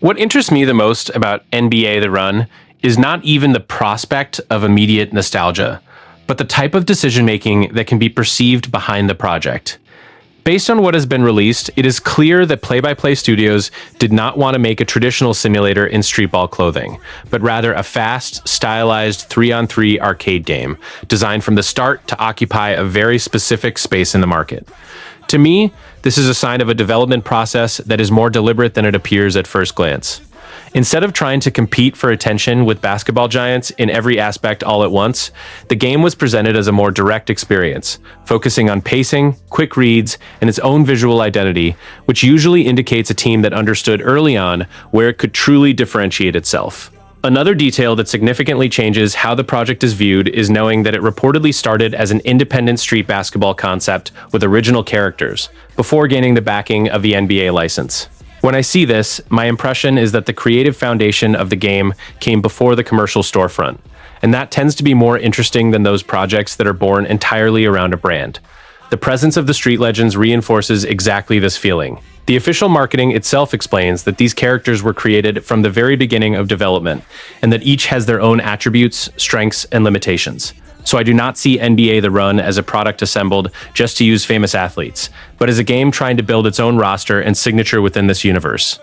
What interests me the most about NBA The Run is not even the prospect of immediate nostalgia, but the type of decision making that can be perceived behind the project. Based on what has been released, it is clear that Play-by-Play Studios did not want to make a traditional simulator in streetball clothing, but rather a fast, stylized 3-on-3 arcade game, designed from the start to occupy a very specific space in the market. To me, this is a sign of a development process that is more deliberate than it appears at first glance. Instead of trying to compete for attention with basketball giants in every aspect all at once, the game was presented as a more direct experience, focusing on pacing, quick reads, and its own visual identity, which usually indicates a team that understood early on where it could truly differentiate itself. Another detail that significantly changes how the project is viewed is knowing that it reportedly started as an independent street basketball concept with original characters, before gaining the backing of the NBA license. When I see this, my impression is that the creative foundation of the game came before the commercial storefront, and that tends to be more interesting than those projects that are born entirely around a brand. The presence of the street legends reinforces exactly this feeling. The official marketing itself explains that these characters were created from the very beginning of development, and that each has their own attributes, strengths, and limitations. So I do not see NBA The Run as a product assembled just to use famous athletes, but as a game trying to build its own roster and signature within this universe.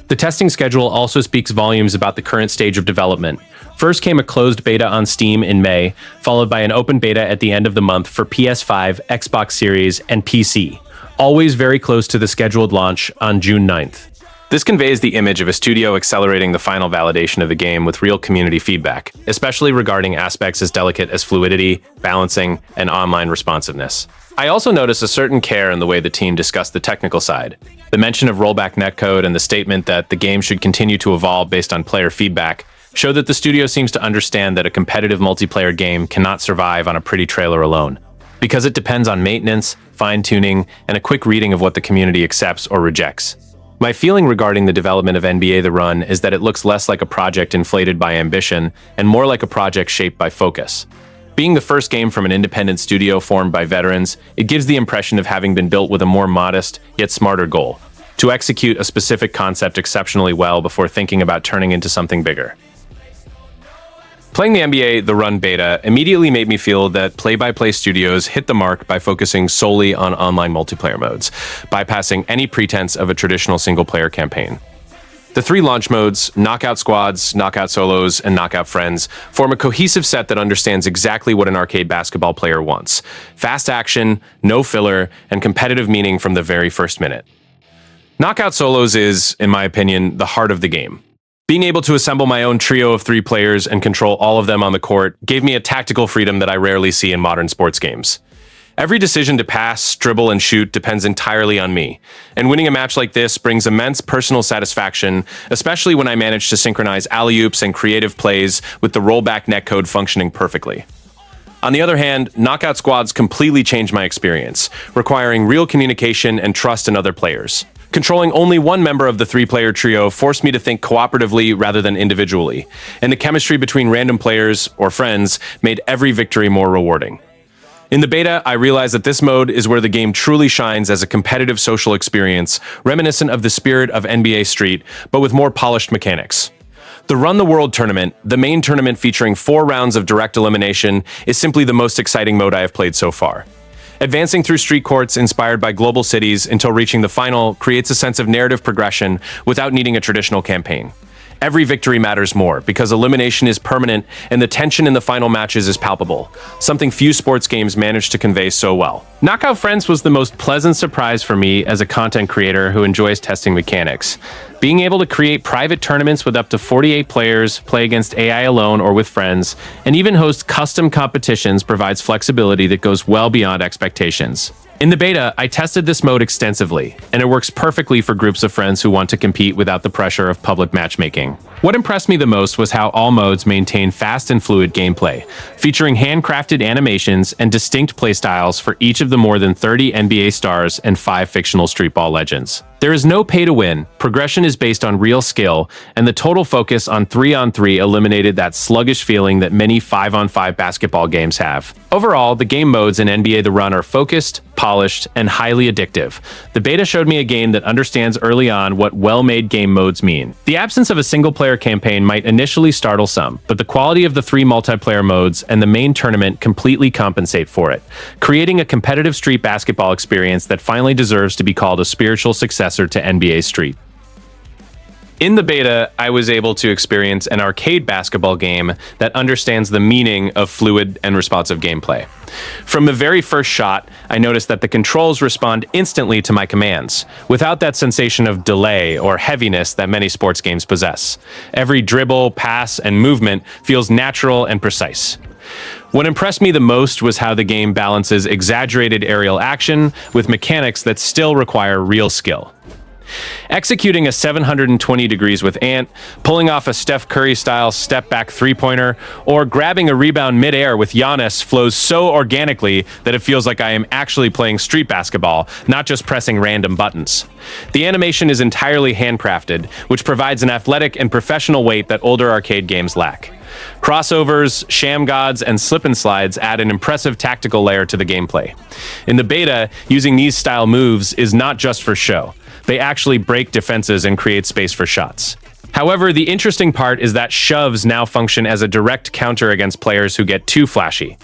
The testing schedule also speaks volumes about the current stage of development. First came a closed beta on Steam in May, followed by an open beta at the end of the month for PS5, Xbox Series, and PC, always very close to the scheduled launch on June 9th. This conveys the image of a studio accelerating the final validation of the game with real community feedback, especially regarding aspects as delicate as fluidity, balancing, and online responsiveness. I also notice a certain care in the way the team discussed the technical side. The mention of rollback netcode and the statement that the game should continue to evolve based on player feedback show that the studio seems to understand that a competitive multiplayer game cannot survive on a pretty trailer alone, because it depends on maintenance, fine-tuning, and a quick reading of what the community accepts or rejects. My feeling regarding the development of NBA The Run is that it looks less like a project inflated by ambition and more like a project shaped by focus. Being the first game from an independent studio formed by veterans, it gives the impression of having been built with a more modest, yet smarter goal: to execute a specific concept exceptionally well before thinking about turning into something bigger. Playing the NBA The Run beta immediately made me feel that Play-by-Play Studios hit the mark by focusing solely on online multiplayer modes, bypassing any pretense of a traditional single-player campaign. The three launch modes, Knockout Squads, Knockout Solos, and Knockout Friends, form a cohesive set that understands exactly what an arcade basketball player wants: fast action, no filler, and competitive meaning from the very first minute. Knockout Solos is, in my opinion, the heart of the game. Being able to assemble my own trio of 3 players and control all of them on the court gave me a tactical freedom that I rarely see in modern sports games. Every decision to pass, dribble, and shoot depends entirely on me, and winning a match like this brings immense personal satisfaction, especially when I manage to synchronize alley-oops and creative plays with the rollback netcode functioning perfectly. On the other hand, Knockout Squads completely changed my experience, requiring real communication and trust in other players. Controlling only one member of the 3-player trio forced me to think cooperatively rather than individually, and the chemistry between random players, or friends, made every victory more rewarding. In the beta, I realized that this mode is where the game truly shines as a competitive social experience, reminiscent of the spirit of NBA Street, but with more polished mechanics. The Run the World tournament, the main tournament featuring 4 rounds of direct elimination, is simply the most exciting mode I have played so far. Advancing through street courts inspired by global cities until reaching the final creates a sense of narrative progression without needing a traditional campaign. Every victory matters more because elimination is permanent and the tension in the final matches is palpable, something few sports games manage to convey so well. Knockout Friends was the most pleasant surprise for me as a content creator who enjoys testing mechanics. Being able to create private tournaments with up to 48 players, play against AI alone or with friends, and even host custom competitions provides flexibility that goes well beyond expectations. In the beta, I tested this mode extensively, and it works perfectly for groups of friends who want to compete without the pressure of public matchmaking. What impressed me the most was how all modes maintain fast and fluid gameplay, featuring handcrafted animations and distinct playstyles for each of the more than 30 NBA stars and 5 fictional streetball legends. There is no pay to win, progression is based on real skill, and the total focus on 3-on-3 eliminated that sluggish feeling that many 5-on-5 basketball games have. Overall, the game modes in NBA The Run are focused, polished, and highly addictive. The beta showed me a game that understands early on what well-made game modes mean. The absence of a single-player campaign might initially startle some, but the quality of the 3 multiplayer modes and the main tournament completely compensate for it, creating a competitive street basketball experience that finally deserves to be called a spiritual successor to NBA Street. In the beta, I was able to experience an arcade basketball game that understands the meaning of fluid and responsive gameplay. From the very first shot, I noticed that the controls respond instantly to my commands, without that sensation of delay or heaviness that many sports games possess. Every dribble, pass, and movement feels natural and precise. What impressed me the most was how the game balances exaggerated aerial action with mechanics that still require real skill. Executing a 720 degrees with Ant, pulling off a Steph Curry-style step-back three-pointer, or grabbing a rebound mid-air with Giannis flows so organically that it feels like I am actually playing street basketball, not just pressing random buttons. The animation is entirely handcrafted, which provides an athletic and professional weight that older arcade games lack. Crossovers, sham gods, and slip and slides add an impressive tactical layer to the gameplay. In the beta, using these style moves is not just for show. They actually break defenses and create space for shots. However, the interesting part is that shoves now function as a direct counter against players who get too flashy,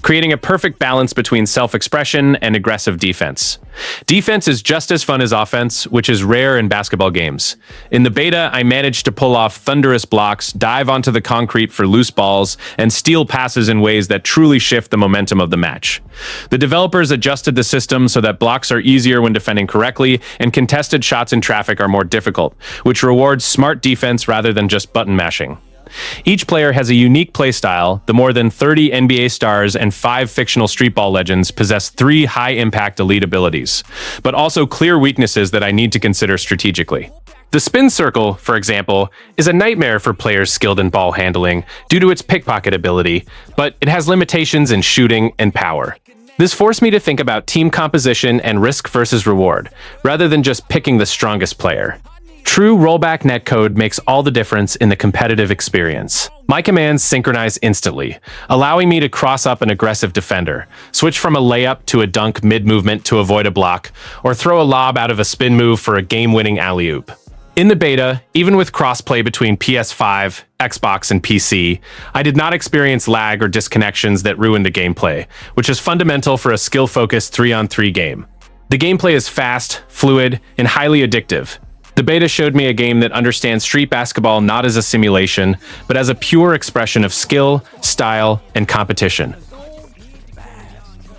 creating a perfect balance between self-expression and aggressive defense. Defense is just as fun as offense, which is rare in basketball games. In the beta, I managed to pull off thunderous blocks, dive onto the concrete for loose balls, and steal passes in ways that truly shift the momentum of the match. The developers adjusted the system so that blocks are easier when defending correctly, and contested shots in traffic are more difficult, which rewards smart defense rather than just button mashing. Each player has a unique playstyle. The more than 30 NBA stars and 5 fictional streetball legends possess 3 high-impact elite abilities, but also clear weaknesses that I need to consider strategically. The spin circle, for example, is a nightmare for players skilled in ball handling due to its pickpocket ability, but it has limitations in shooting and power. This forced me to think about team composition and risk versus reward, rather than just picking the strongest player. True rollback netcode makes all the difference in the competitive experience. My commands synchronize instantly, allowing me to cross up an aggressive defender, switch from a layup to a dunk mid-movement to avoid a block, or throw a lob out of a spin move for a game-winning alley-oop. In the beta, even with crossplay between PS5, Xbox, and PC, I did not experience lag or disconnections that ruined the gameplay, which is fundamental for a skill-focused 3-on-3 game. The gameplay is fast, fluid, and highly addictive. The beta showed me a game that understands street basketball not as a simulation, but as a pure expression of skill, style, and competition.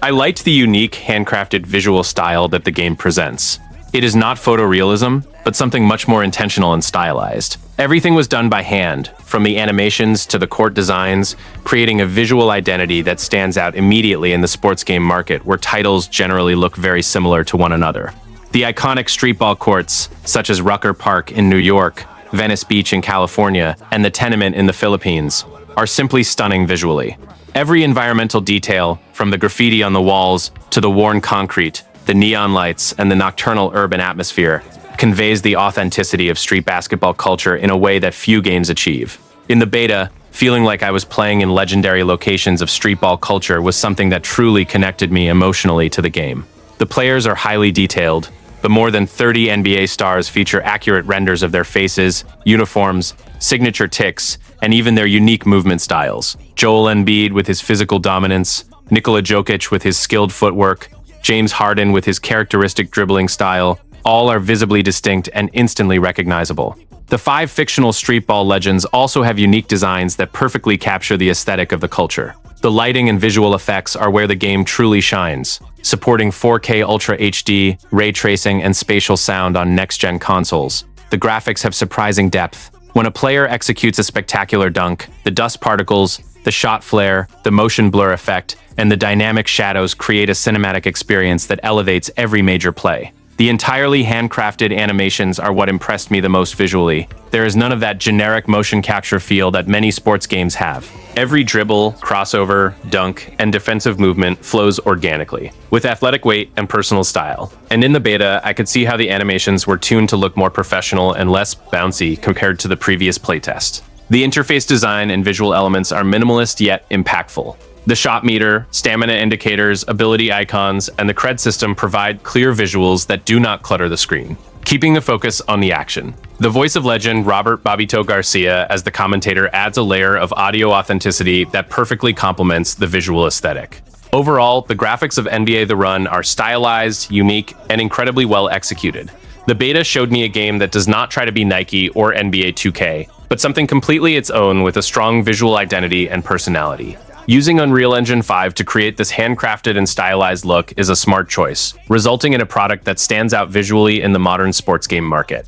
I liked the unique, handcrafted visual style that the game presents. It is not photorealism, but something much more intentional and stylized. Everything was done by hand, from the animations to the court designs, creating a visual identity that stands out immediately in the sports game market, where titles generally look very similar to one another. The iconic streetball courts, such as Rucker Park in New York, Venice Beach in California, and the Tenement in the Philippines, are simply stunning visually. Every environmental detail, from the graffiti on the walls to the worn concrete, the neon lights, and the nocturnal urban atmosphere, conveys the authenticity of street basketball culture in a way that few games achieve. In the beta, feeling like I was playing in legendary locations of streetball culture was something that truly connected me emotionally to the game. The players are highly detailed. The more than 30 NBA stars feature accurate renders of their faces, uniforms, signature ticks, and even their unique movement styles. Joel Embiid with his physical dominance, Nikola Jokic with his skilled footwork, James Harden with his characteristic dribbling style, all are visibly distinct and instantly recognizable. The 5 fictional streetball legends also have unique designs that perfectly capture the aesthetic of the culture. The lighting and visual effects are where the game truly shines, supporting 4K Ultra HD, ray tracing, and spatial sound on next-gen consoles. The graphics have surprising depth. When a player executes a spectacular dunk, the dust particles, the shot flare, the motion blur effect, and the dynamic shadows create a cinematic experience that elevates every major play. The entirely handcrafted animations are what impressed me the most visually. There is none of that generic motion capture feel that many sports games have. Every dribble, crossover, dunk, and defensive movement flows organically, with athletic weight and personal style. And in the beta, I could see how the animations were tuned to look more professional and less bouncy compared to the previous playtest. The interface design and visual elements are minimalist yet impactful. The shot meter, stamina indicators, ability icons, and the cred system provide clear visuals that do not clutter the screen, keeping the focus on the action. The voice of legend Robert Bobito Garcia as the commentator adds a layer of audio authenticity that perfectly complements the visual aesthetic. Overall, the graphics of NBA The Run are stylized, unique, and incredibly well executed. The beta showed me a game that does not try to be Nike or NBA 2K, but something completely its own with a strong visual identity and personality. Using Unreal Engine 5 to create this handcrafted and stylized look is a smart choice, resulting in a product that stands out visually in the modern sports game market.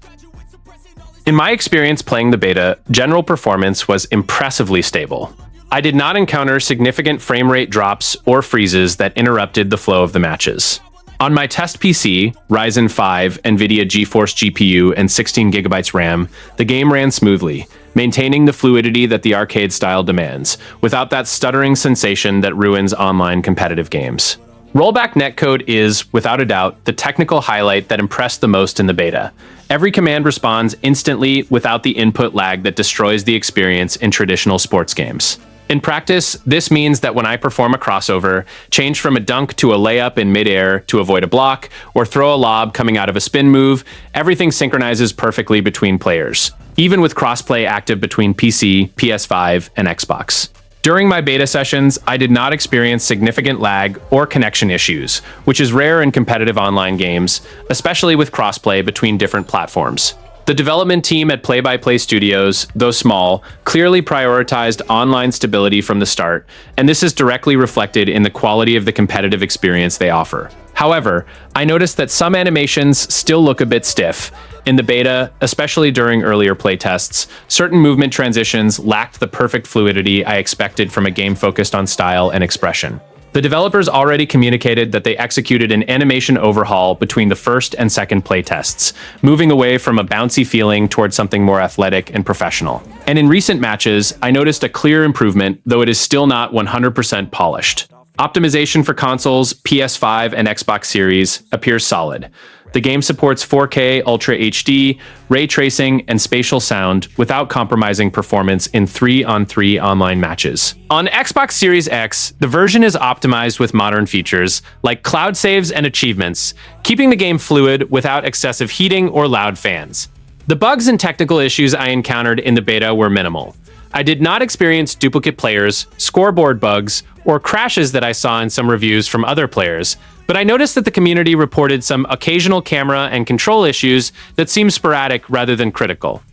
In my experience playing the beta, general performance was impressively stable. I did not encounter significant frame rate drops or freezes that interrupted the flow of the matches. On my test PC, Ryzen 5, NVIDIA GeForce GPU, and 16GB RAM, the game ran smoothly, maintaining the fluidity that the arcade style demands, without that stuttering sensation that ruins online competitive games. Rollback netcode is, without a doubt, the technical highlight that impressed the most in the beta. Every command responds instantly without the input lag that destroys the experience in traditional sports games. In practice, this means that when I perform a crossover, change from a dunk to a layup in midair to avoid a block, or throw a lob coming out of a spin move, everything synchronizes perfectly between players, even with crossplay active between PC, PS5, and Xbox. During my beta sessions, I did not experience significant lag or connection issues, which is rare in competitive online games, especially with crossplay between different platforms. The development team at Play by Play Studios, though small, clearly prioritized online stability from the start, and this is directly reflected in the quality of the competitive experience they offer. However, I noticed that some animations still look a bit stiff. In the beta, especially during earlier playtests, certain movement transitions lacked the perfect fluidity I expected from a game focused on style and expression. The developers already communicated that they executed an animation overhaul between the first and second playtests, moving away from a bouncy feeling towards something more athletic and professional. And in recent matches, I noticed a clear improvement, though it is still not 100% polished. Optimization for consoles, PS5 and Xbox Series appears solid. The game supports 4K Ultra HD, ray tracing, and spatial sound without compromising performance in 3-on-3 online matches. On Xbox Series X, the version is optimized with modern features like cloud saves and achievements, keeping the game fluid without excessive heating or loud fans. The bugs and technical issues I encountered in the beta were minimal. I did not experience duplicate players, scoreboard bugs, or crashes that I saw in some reviews from other players, but I noticed that the community reported some occasional camera and control issues that seemed sporadic rather than critical.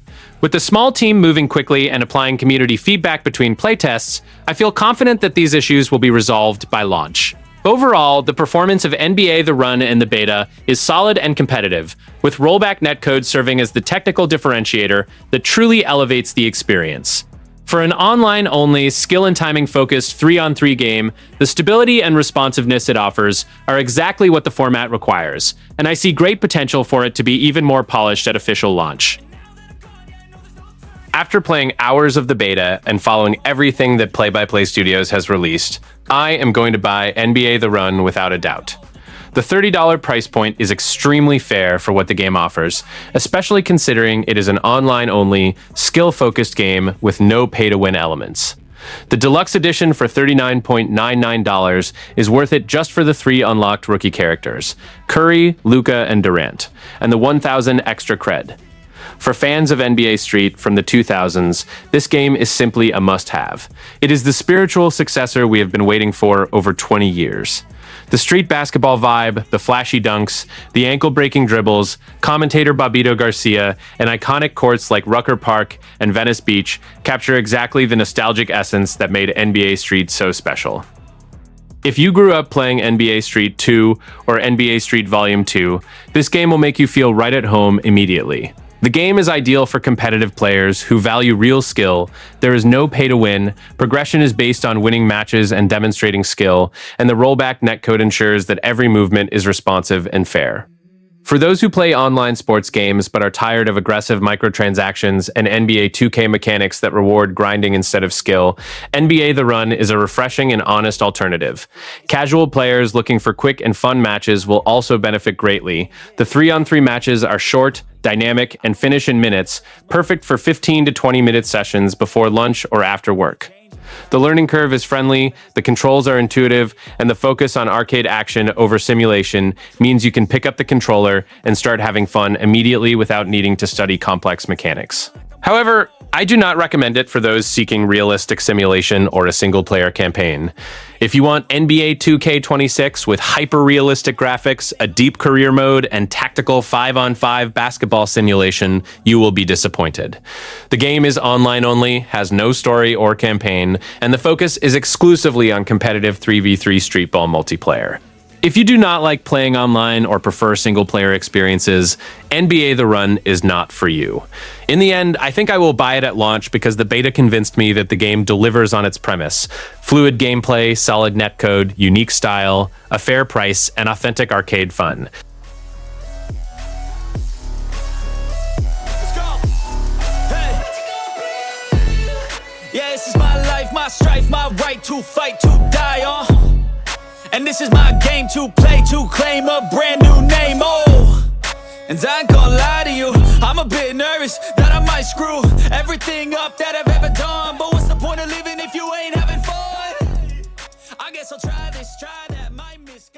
With the small team moving quickly and applying community feedback between playtests, I feel confident that these issues will be resolved by launch. Overall, the performance of NBA The Run in the beta is solid and competitive, with rollback netcode serving as the technical differentiator that truly elevates the experience. For an online-only, skill and timing-focused 3-on-3 game, the stability and responsiveness it offers are exactly what the format requires, and I see great potential for it to be even more polished at official launch. After playing hours of the beta and following everything that Play by Play Studios has released, I am going to buy NBA The Run without a doubt. The $30 price point is extremely fair for what the game offers, especially considering it is an online-only, skill-focused game with no pay-to-win elements. The deluxe edition for $39.99 is worth it just for the 3 unlocked rookie characters, Curry, Luka, and Durant, and the 1,000 extra cred. For fans of NBA Street from the 2000s, this game is simply a must-have. It is the spiritual successor we have been waiting for over 20 years. The street basketball vibe, the flashy dunks, the ankle-breaking dribbles, commentator Bobito Garcia, and iconic courts like Rucker Park and Venice Beach capture exactly the nostalgic essence that made NBA Street so special. If you grew up playing NBA Street 2 or NBA Street Volume 2, this game will make you feel right at home immediately. The game is ideal for competitive players who value real skill. There is no pay to win, progression is based on winning matches and demonstrating skill, and the rollback netcode ensures that every movement is responsive and fair. For those who play online sports games but are tired of aggressive microtransactions and NBA 2K mechanics that reward grinding instead of skill, NBA The Run is a refreshing and honest alternative. Casual players looking for quick and fun matches will also benefit greatly. The 3-on-3 matches are short, dynamic, and finish in minutes, perfect for 15 to 20-minute sessions before lunch or after work. The learning curve is friendly, the controls are intuitive, and the focus on arcade action over simulation means you can pick up the controller and start having fun immediately without needing to study complex mechanics. However, I do not recommend it for those seeking realistic simulation or a single-player campaign. If you want NBA 2K26 with hyper-realistic graphics, a deep career mode, and tactical 5-on-5 basketball simulation, you will be disappointed. The game is online only, has no story or campaign, and the focus is exclusively on competitive 3v3 street ball multiplayer. If you do not like playing online or prefer single-player experiences, NBA The Run is not for you. In the end, I think I will buy it at launch because the beta convinced me that the game delivers on its premise: fluid gameplay, solid netcode, unique style, a fair price, and authentic arcade fun. Let's go. Hey. Yeah, this is my life, my strife, my right to fight, to die on. And this is my game to play, to claim a brand new name, oh. And I ain't gonna lie to you, I'm a bit nervous that I might screw everything up that I've ever done. But what's the point of living if you ain't having fun? I guess I'll try this, try that, might miss.